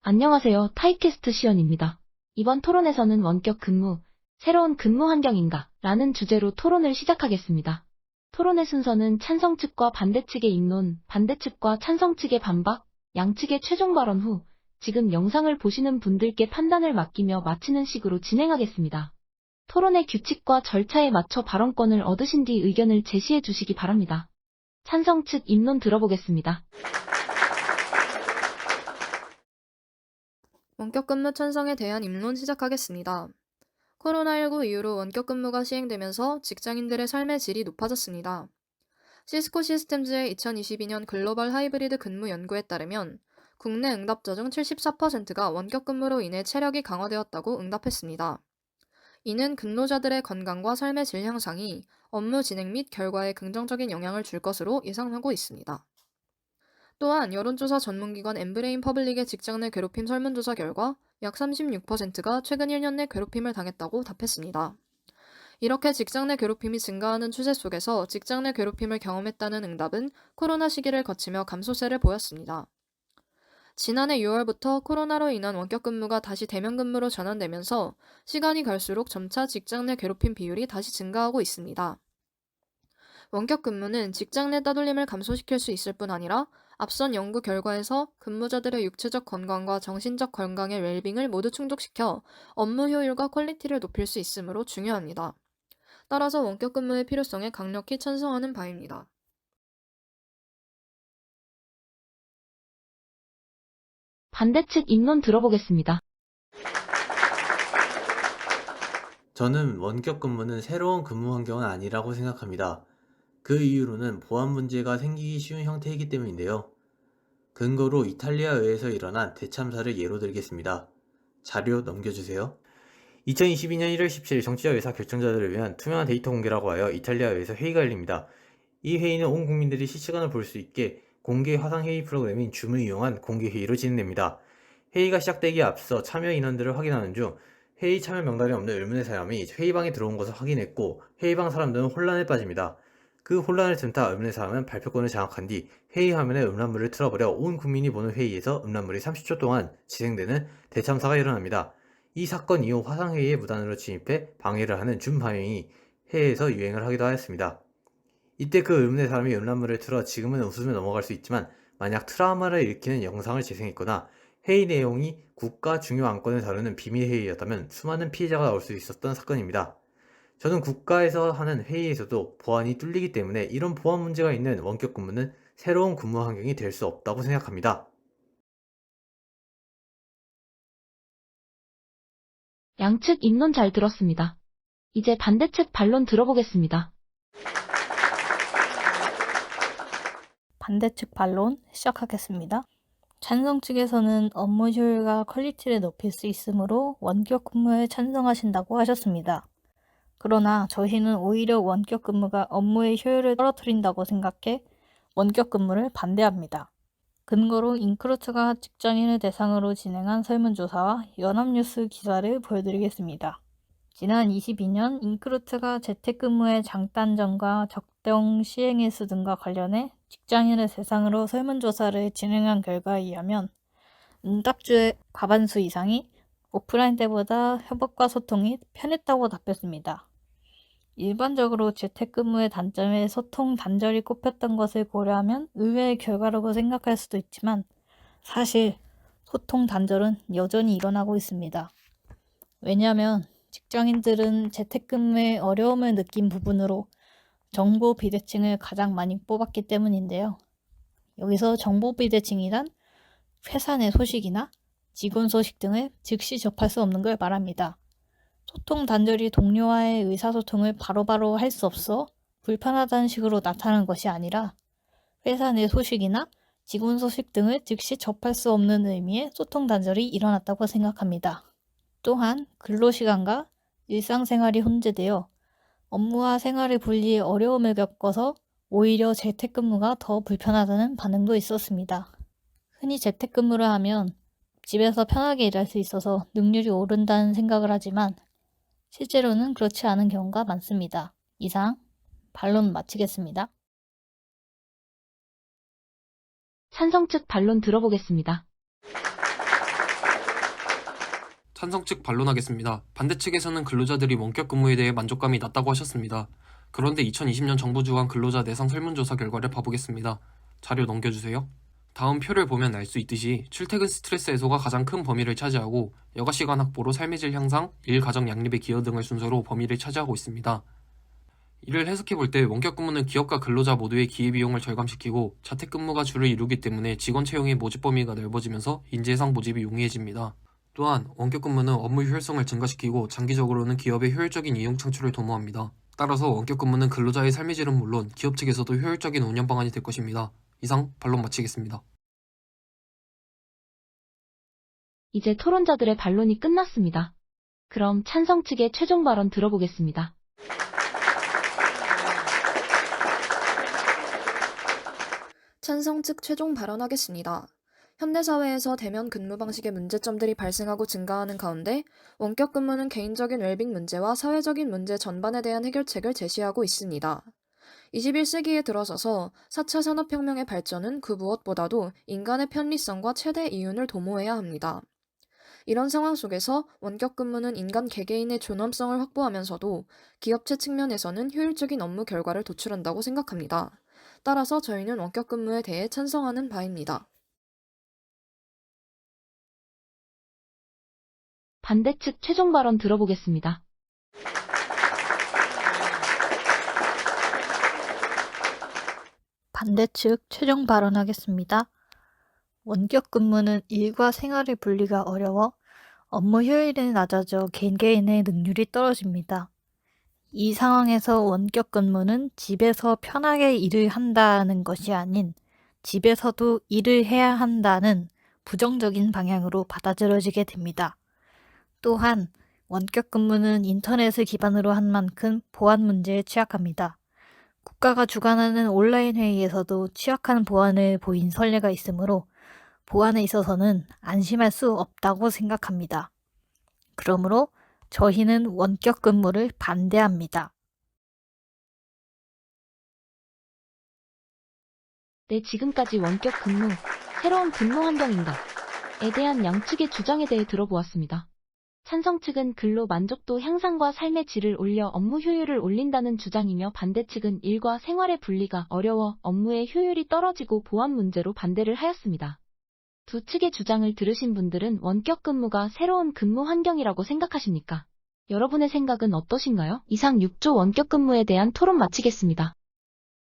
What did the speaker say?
안녕하세요. 타이캐스트 시연입니다. 이번 토론에서는 원격 근무, 새로운 근무 환경인가? 라는 주제로 토론을 시작하겠습니다. 토론의 순서는 찬성 측과 반대 측의 입론, 반대 측과 찬성 측의 반박, 양측의 최종 발언 후 지금 영상을 보시는 분들께 판단을 맡기며 마치는 식으로 진행하겠습니다. 토론의 규칙과 절차에 맞춰 발언권을 얻으신 뒤 의견을 제시해 주시기 바랍니다. 찬성 측 입론 들어보겠습니다. 원격 근무 찬성에 대한 입론 시작하겠습니다. 코로나19 이후로 원격 근무가 시행되면서 직장인들의 삶의 질이 높아졌습니다. 시스코 시스템즈의 2022년 글로벌 하이브리드 근무 연구에 따르면 국내 응답자 중 74%가 원격 근무로 인해 체력이 강화되었다고 응답했습니다. 이는 근로자들의 건강과 삶의 질 향상이 업무 진행 및 결과에 긍정적인 영향을 줄 것으로 예상하고 있습니다. 또한 여론조사 전문기관 엠브레인 퍼블릭의 직장 내 괴롭힘 설문조사 결과 약 36%가 최근 1년 내 괴롭힘을 당했다고 답했습니다. 이렇게 직장 내 괴롭힘이 증가하는 추세 속에서 직장 내 괴롭힘을 경험했다는 응답은 코로나 시기를 거치며 감소세를 보였습니다. 지난해 6월부터 코로나로 인한 원격 근무가 다시 대면 근무로 전환되면서 시간이 갈수록 점차 직장 내 괴롭힘 비율이 다시 증가하고 있습니다. 원격 근무는 직장 내 따돌림을 감소시킬 수 있을 뿐 아니라 앞선 연구 결과에서 근무자들의 육체적 건강과 정신적 건강의 웰빙을 모두 충족시켜 업무 효율과 퀄리티를 높일 수 있으므로 중요합니다. 따라서 원격 근무의 필요성에 강력히 찬성하는 바입니다. 반대 측 입론 들어보겠습니다. 저는 원격 근무는 새로운 근무 환경은 아니라고 생각합니다. 그 이유로는 보안 문제가 생기기 쉬운 형태이기 때문인데요. 근거로 이탈리아에서 일어난 대참사를 예로 들겠습니다. 자료 넘겨주세요. 2022년 1월 17일 정치적 의사 결정자들을 위한 투명한 데이터 공개라고 하여 이탈리아에서 회의가 열립니다. 이 회의는 온 국민들이 실시간으로 볼 수 있게 공개 화상회의 프로그램인 줌을 이용한 공개회의로 진행됩니다. 회의가 시작되기에 앞서 참여 인원들을 확인하는 중 회의 참여 명단에 없는 의문의 사람이 회의방에 들어온 것을 확인했고 회의방 사람들은 혼란에 빠집니다. 그 혼란을 틈타 의문의 사람은 발표권을 장악한 뒤 회의 화면에 음란물을 틀어버려 온 국민이 보는 회의에서 음란물이 30초 동안 진행되는 대참사가 일어납니다. 이 사건 이후 화상회의에 무단으로 침입해 방해를 하는 줌 방해이 해외에서 유행을 하기도 하였습니다. 이때 그 의문의 사람이 음란물을 틀어 지금은 웃으며 넘어갈 수 있지만 만약 트라우마를 일으키는 영상을 재생했거나 회의 내용이 국가 중요 안건을 다루는 비밀 회의였다면 수많은 피해자가 나올 수 있었던 사건입니다. 저는 국가에서 하는 회의에서도 보안이 뚫리기 때문에 이런 보안 문제가 있는 원격 근무는 새로운 근무 환경이 될 수 없다고 생각합니다. 양측 입론 잘 들었습니다. 이제 반대측 반론 들어보겠습니다. 반대측 반론 시작하겠습니다. 찬성 측에서는 업무 효율과 퀄리티를 높일 수 있으므로 원격 근무에 찬성하신다고 하셨습니다. 그러나 저희는 오히려 원격 근무가 업무의 효율을 떨어뜨린다고 생각해 원격 근무를 반대합니다. 근거로 인크루트가 직장인을 대상으로 진행한 설문조사와 연합뉴스 기사를 보여드리겠습니다. 지난 22년 인크루트가 재택근무의 장단점과 적정 시행일수 등과 관련해 직장인을 대상으로 설문조사를 진행한 결과에 의하면 응답주의 과반수 이상이 오프라인 때보다 협업과 소통이 편했다고 답했습니다. 일반적으로 재택근무의 단점에 소통 단절이 꼽혔던 것을 고려하면 의외의 결과라고 생각할 수도 있지만 사실 소통 단절은 여전히 일어나고 있습니다. 왜냐하면 직장인들은 재택근무에 어려움을 느낀 부분으로 정보 비대칭을 가장 많이 뽑았기 때문인데요. 여기서 정보 비대칭이란 회사 내 소식이나 직원 소식 등을 즉시 접할 수 없는 걸 말합니다. 소통 단절이 동료와의 의사소통을 바로바로 할 수 없어 불편하다는 식으로 나타나는 것이 아니라 회사 내 소식이나 직원 소식 등을 즉시 접할 수 없는 의미의 소통 단절이 일어났다고 생각합니다. 또한 근로시간과 일상생활이 혼재되어 업무와 생활을 분리에 어려움을 겪어서 오히려 재택근무가 더 불편하다는 반응도 있었습니다. 흔히 재택근무를 하면 집에서 편하게 일할 수 있어서 능률이 오른다는 생각을 하지만 실제로는 그렇지 않은 경우가 많습니다. 이상 반론 마치겠습니다. 찬성 측 반론 들어보겠습니다. 찬성 측 반론하겠습니다. 반대 측에서는 근로자들이 원격 근무에 대해 만족감이 낮다고 하셨습니다. 그런데 2020년 정부 주관 근로자 내상 설문조사 결과를 봐보겠습니다. 자료 넘겨주세요. 다음 표를 보면 알 수 있듯이 출퇴근 스트레스 해소가 가장 큰 범위를 차지하고 여가시간 확보로 삶의 질 향상, 일 가정 양립의 기여 등을 순서로 범위를 차지하고 있습니다. 이를 해석해볼 때 원격 근무는 기업과 근로자 모두의 기회비용을 절감시키고 자택근무가 주를 이루기 때문에 직원 채용의 모집 범위가 넓어지면서 인재상 모집이 용이해집니다. 또한 원격 근무는 업무 효율성을 증가시키고 장기적으로는 기업의 효율적인 이용 창출을 도모합니다. 따라서 원격 근무는 근로자의 삶의 질은 물론 기업 측에서도 효율적인 운영 방안이 될 것입니다. 이상 반론 마치겠습니다. 이제 토론자들의 반론이 끝났습니다. 그럼 찬성 측의 최종 발언 들어보겠습니다. 찬성 측 최종 발언하겠습니다. 현대사회에서 대면 근무 방식의 문제점들이 발생하고 증가하는 가운데 원격 근무는 개인적인 웰빙 문제와 사회적인 문제 전반에 대한 해결책을 제시하고 있습니다. 21세기에 들어서서 4차 산업혁명의 발전은 그 무엇보다도 인간의 편리성과 최대 이윤을 도모해야 합니다. 이런 상황 속에서 원격 근무는 인간 개개인의 존엄성을 확보하면서도 기업체 측면에서는 효율적인 업무 결과를 도출한다고 생각합니다. 따라서 저희는 원격 근무에 대해 찬성하는 바입니다. 반대 측 최종 발언 들어보겠습니다. 반대 측 최종 발언하겠습니다. 원격 근무는 일과 생활의 분리가 어려워 업무 효율이 낮아져 개개인의 능률이 떨어집니다. 이 상황에서 원격 근무는 집에서 편하게 일을 한다는 것이 아닌 집에서도 일을 해야 한다는 부정적인 방향으로 받아들여지게 됩니다. 또한 원격 근무는 인터넷을 기반으로 한 만큼 보안 문제에 취약합니다. 국가가 주관하는 온라인 회의에서도 취약한 보안을 보인 선례가 있으므로 보안에 있어서는 안심할 수 없다고 생각합니다. 그러므로 저희는 원격 근무를 반대합니다. 네, 지금까지 원격 근무, 새로운 근무 환경인가에 대한 양측의 주장에 대해 들어보았습니다. 찬성 측은 근로 만족도 향상과 삶의 질을 올려 업무 효율을 올린다는 주장이며 반대 측은 일과 생활의 분리가 어려워 업무의 효율이 떨어지고 보안 문제로 반대를 하였습니다. 두 측의 주장을 들으신 분들은 원격 근무가 새로운 근무 환경이라고 생각하십니까? 여러분의 생각은 어떠신가요? 이상 6조 원격 근무에 대한 토론 마치겠습니다.